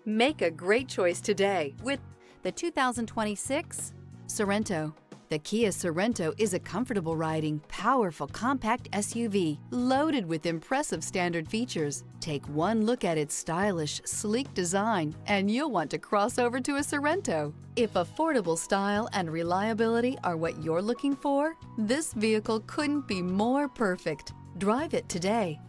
Make a great choice today with the 2026 Sorento. The Kia Sorento is a comfortable riding, powerful compact SUV loaded with impressive standard features. Take one look at its stylish, sleek design and you'll want to cross over to a Sorento. If affordable style and reliability are what you're looking for, this vehicle couldn't be more perfect. Drive it today.